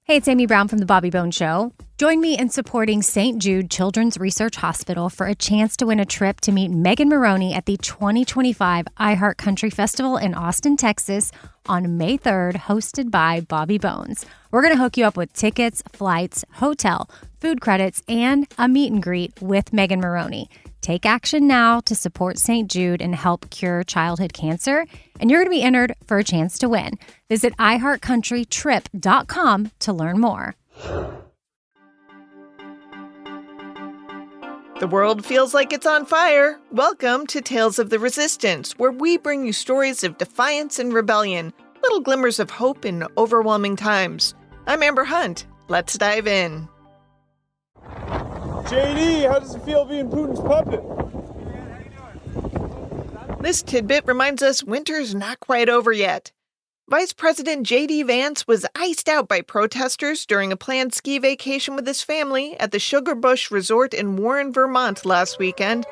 Hey, it's Amy Brown from The Bobby Bones Show. Join me in supporting St. Jude Children's Research Hospital for a chance to win a trip to meet Megan Maroney at the 2025 iHeart Country Festival in Austin, Texas on May 3rd, hosted by Bobby Bones. We're going to hook you up with tickets, flights, hotel, food credits, and a meet and greet with Megan Maroney. Take action now to support St. Jude and help cure childhood cancer, and you're going to be entered for a chance to win. Visit iHeartCountryTrip.com to learn more. The world feels like it's on fire. Welcome to Tales of the Resistance, where we bring you stories of defiance and rebellion, little glimmers of hope in overwhelming times. I'm Amber Hunt. Let's dive in. JD, how does it feel being Putin's puppet? This tidbit reminds us winter's not quite over yet. Vice President J.D. Vance was iced out by protesters during a planned ski vacation with his family at the Sugar Bush Resort in Warren, Vermont last weekend.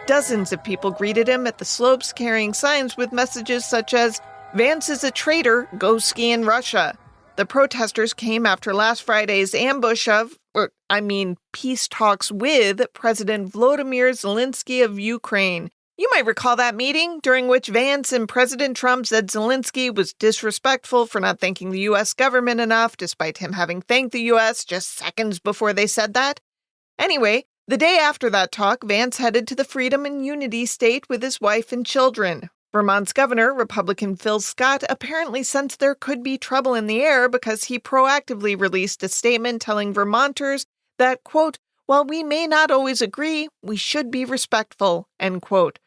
Dozens of people greeted him at the slopes carrying signs with messages such as, "Vance is a traitor, go ski in Russia." The protesters came after last Friday's ambush of, peace talks with President Volodymyr Zelensky of Ukraine. You might recall that meeting during which Vance and President Trump said Zelensky was disrespectful for not thanking the U.S. government enough, despite him having thanked the U.S. just seconds before they said that. Anyway, the day after that talk, Vance headed to the Freedom and Unity State with his wife and children. Vermont's governor, Republican Phil Scott, apparently sensed there could be trouble in the air because he proactively released a statement telling Vermonters that, quote, "While we may not always agree, we should be respectful," end quote.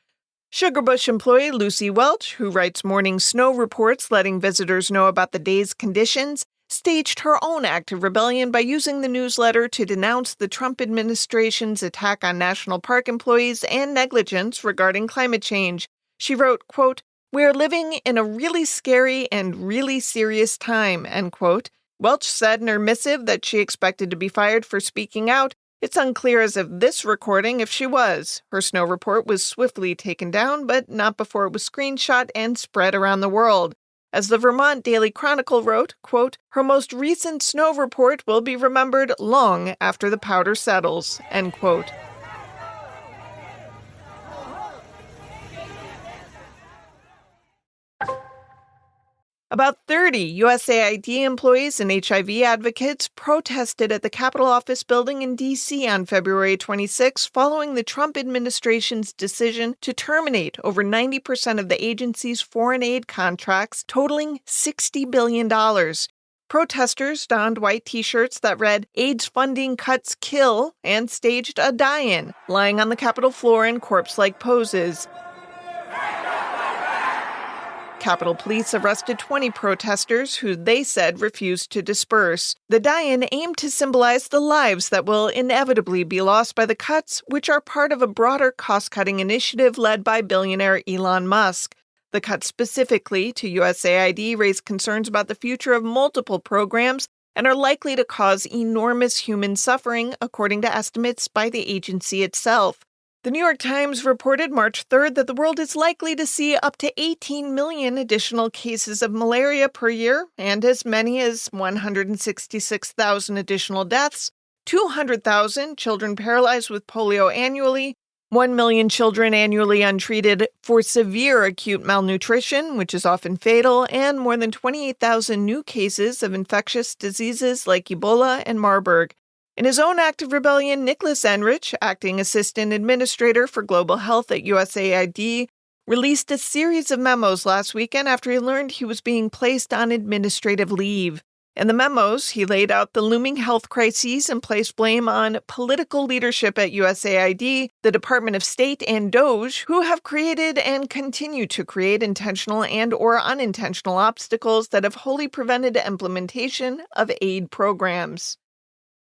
Sugarbush employee Lucy Welch, who writes morning snow reports letting visitors know about the day's conditions, staged her own act of rebellion by using the newsletter to denounce the Trump administration's attack on national park employees and negligence regarding climate change. She wrote, quote, "We are living in a really scary and really serious time," end quote. Welch said in her missive that she expected to be fired for speaking out. It's unclear as of this recording if she was. Her snow report was swiftly taken down, but not before it was screenshot and spread around the world. As the Vermont Daily Chronicle wrote, quote, "Her most recent snow report will be remembered long after the powder settles," end quote. About 30 USAID employees and HIV advocates protested at the Capitol Office building in D.C. on February 26 following the Trump administration's decision to terminate over 90% of the agency's foreign aid contracts, totaling $60 billion. Protesters donned white T-shirts that read, "AIDS funding cuts kill," and staged a die-in, lying on the Capitol floor in corpse-like poses. Capitol Police arrested 20 protesters who they said refused to disperse. The die-in aimed to symbolize the lives that will inevitably be lost by the cuts, which are part of a broader cost-cutting initiative led by billionaire Elon Musk. The cuts specifically to USAID raise concerns about the future of multiple programs and are likely to cause enormous human suffering, according to estimates by the agency itself. The New York Times reported March 3rd that the world is likely to see up to 18 million additional cases of malaria per year and as many as 166,000 additional deaths, 200,000 children paralyzed with polio annually, 1 million children annually untreated for severe acute malnutrition, which is often fatal, and more than 28,000 new cases of infectious diseases like Ebola and Marburg. In his own act of rebellion, Nicholas Enrich, acting assistant administrator for global health at USAID, released a series of memos last weekend after he learned he was being placed on administrative leave. In the memos, he laid out the looming health crises and placed blame on political leadership at USAID, the Department of State, and DOGE, who have created and continue to create intentional and/or unintentional obstacles that have wholly prevented the implementation of aid programs.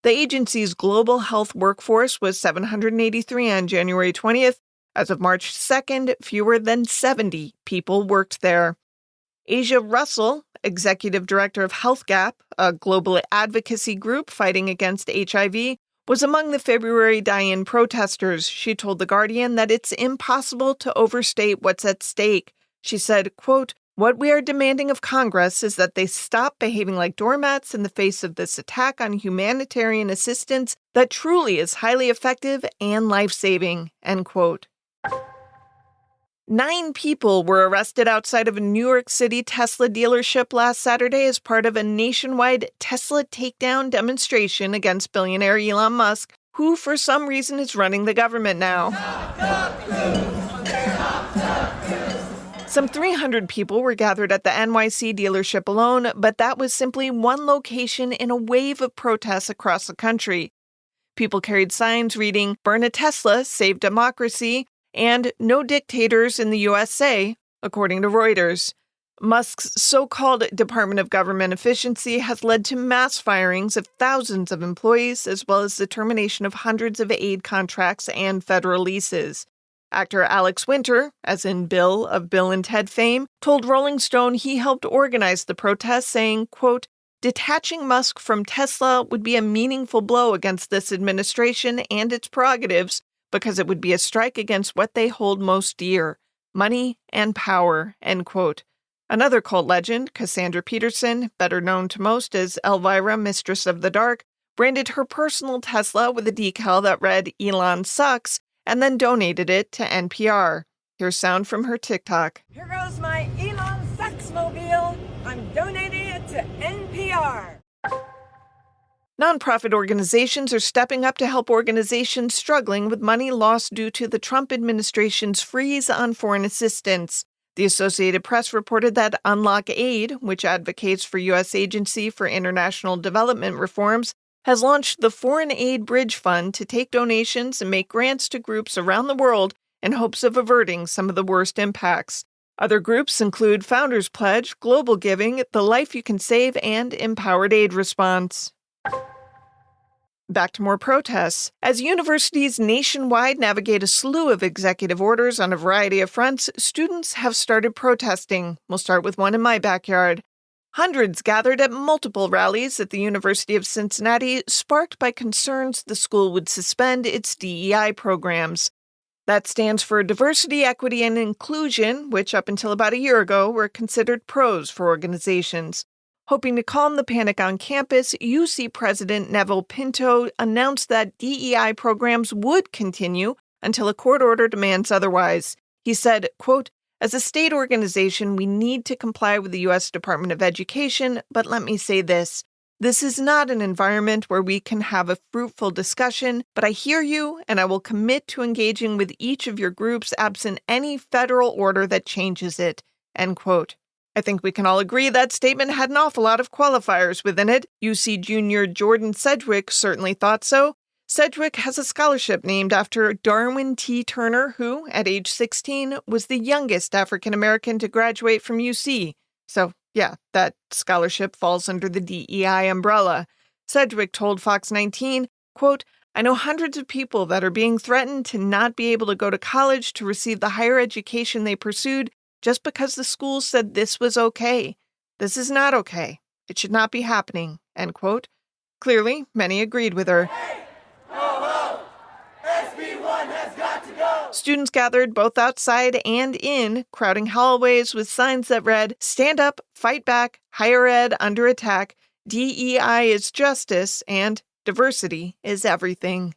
The agency's global health workforce was 783 on January 20th. As of March 2nd, fewer than 70 people worked there. Asia Russell, executive director of HealthGap, a global advocacy group fighting against HIV, was among the February die-in protesters. She told The Guardian that it's impossible to overstate what's at stake. She said, quote, What we are demanding of Congress is that they stop behaving like doormats in the face of this attack on humanitarian assistance that truly is highly effective and life-saving," end quote. 9 people were arrested outside of a New York City Tesla dealership last Saturday as part of a nationwide Tesla takedown demonstration against billionaire Elon Musk, who for some reason is running the government now. Some 300 people were gathered at the NYC dealership alone, but that was simply one location in a wave of protests across the country. People carried signs reading, "Burn a Tesla, Save Democracy," and "No dictators in the USA," according to Reuters. Musk's so-called Department of Government Efficiency has led to mass firings of thousands of employees, as well as the termination of hundreds of aid contracts and federal leases. Actor Alex Winter, as in Bill of Bill and Ted fame, told Rolling Stone he helped organize the protests, saying, quote, "Detaching Musk from Tesla would be a meaningful blow against this administration and its prerogatives because it would be a strike against what they hold most dear, money and power," end quote. Another cult legend, Cassandra Peterson, better known to most as Elvira, Mistress of the Dark, branded her personal Tesla with a decal that read "Elon sucks," and then donated it to NPR. Here's sound from her TikTok. "Here goes my Elon Sucksmobile. I'm donating it to NPR." Nonprofit organizations are stepping up to help organizations struggling with money lost due to the Trump administration's freeze on foreign assistance. The Associated Press reported that Unlock Aid, which advocates for U.S. Agency for International Development Reforms, has launched the Foreign Aid Bridge Fund to take donations and make grants to groups around the world in hopes of averting some of the worst impacts. Other groups include Founders Pledge, Global Giving, The Life You Can Save, and Empowered Aid Response. Back to more protests. As universities nationwide navigate a slew of executive orders on a variety of fronts, students have started protesting. We'll start with one in my backyard. Hundreds gathered at multiple rallies at the University of Cincinnati, sparked by concerns the school would suspend its DEI programs. That stands for Diversity, Equity, and Inclusion, which up until about a year ago were considered pros for organizations. Hoping to calm the panic on campus, UC President Neville Pinto announced that DEI programs would continue until a court order demands otherwise. He said, quote, "As a state organization, we need to comply with the U.S. Department of Education, but let me say this. This is not an environment where we can have a fruitful discussion, but I hear you, and I will commit to engaging with each of your groups absent any federal order that changes it," end quote. I think we can all agree that statement had an awful lot of qualifiers within it. UC junior Jordan Sedgwick certainly thought so. Sedgwick has a scholarship named after Darwin T. Turner, who, at age 16, was the youngest African-American to graduate from UC. So, yeah, that scholarship falls under the DEI umbrella. Sedgwick told Fox 19, quote, "I know hundreds of people that are being threatened to not be able to go to college to receive the higher education they pursued just because the school said this was okay. This is not okay. It should not be happening," end quote. Clearly, many agreed with her. Hey, ho, ho. SB1 has got to go. Students gathered both outside and in, crowding hallways with signs that read, "Stand up, fight back, higher ed under attack, DEI is justice," and "Diversity is everything."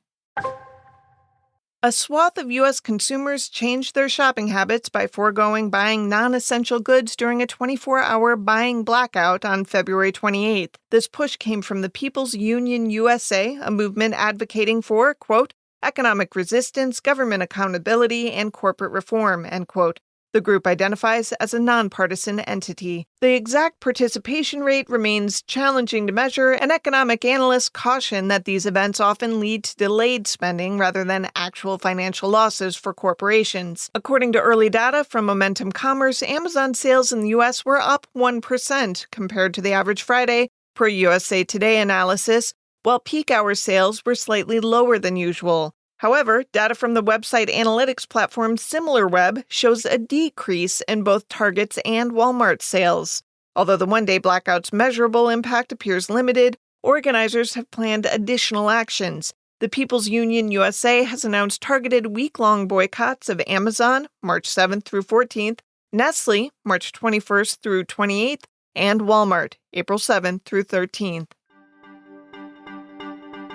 A swath of U.S. consumers changed their shopping habits by foregoing buying non-essential goods during a 24-hour buying blackout on February 28th. This push came from the People's Union USA, a movement advocating for, quote, "economic resistance, government accountability, and corporate reform," end quote. The group identifies as a nonpartisan entity. The exact participation rate remains challenging to measure, and economic analysts caution that these events often lead to delayed spending rather than actual financial losses for corporations. According to early data from Momentum Commerce, Amazon sales in the U.S. were up 1% compared to the average Friday, per USA Today analysis, while peak hour sales were slightly lower than usual. However, data from the website analytics platform SimilarWeb shows a decrease in both Target's and Walmart's sales. Although the one-day blackout's measurable impact appears limited, organizers have planned additional actions. The People's Union USA has announced targeted week-long boycotts of Amazon, March 7th through 14th, Nestle, March 21st through 28th, and Walmart, April 7th through 13th.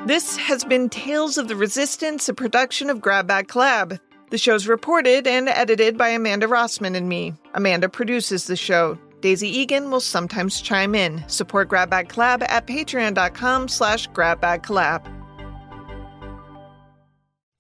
This has been Tales of the Resistance, a production of Grab Bag Collab. The show's reported and edited by Amanda Rossman and me. Amanda produces the show. Daisy Egan will sometimes chime in. Support Grab Bag Collab at patreon.com/grabbagcollab.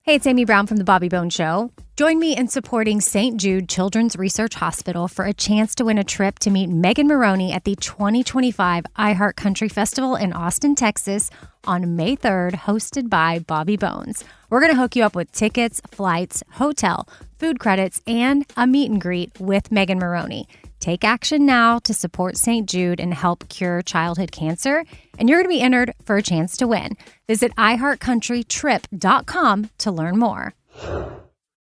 Hey, it's Amy Brown from The Bobby Bones Show. Join me in supporting St. Jude Children's Research Hospital for a chance to win a trip to meet Megan Maroney at the 2025 iHeart Country Festival in Austin, Texas on May 3rd, hosted by Bobby Bones. We're going to hook you up with tickets, flights, hotel, food credits, and a meet and greet with Megan Maroney. Take action now to support St. Jude and help cure childhood cancer, and you're going to be entered for a chance to win. Visit iHeartCountryTrip.com to learn more.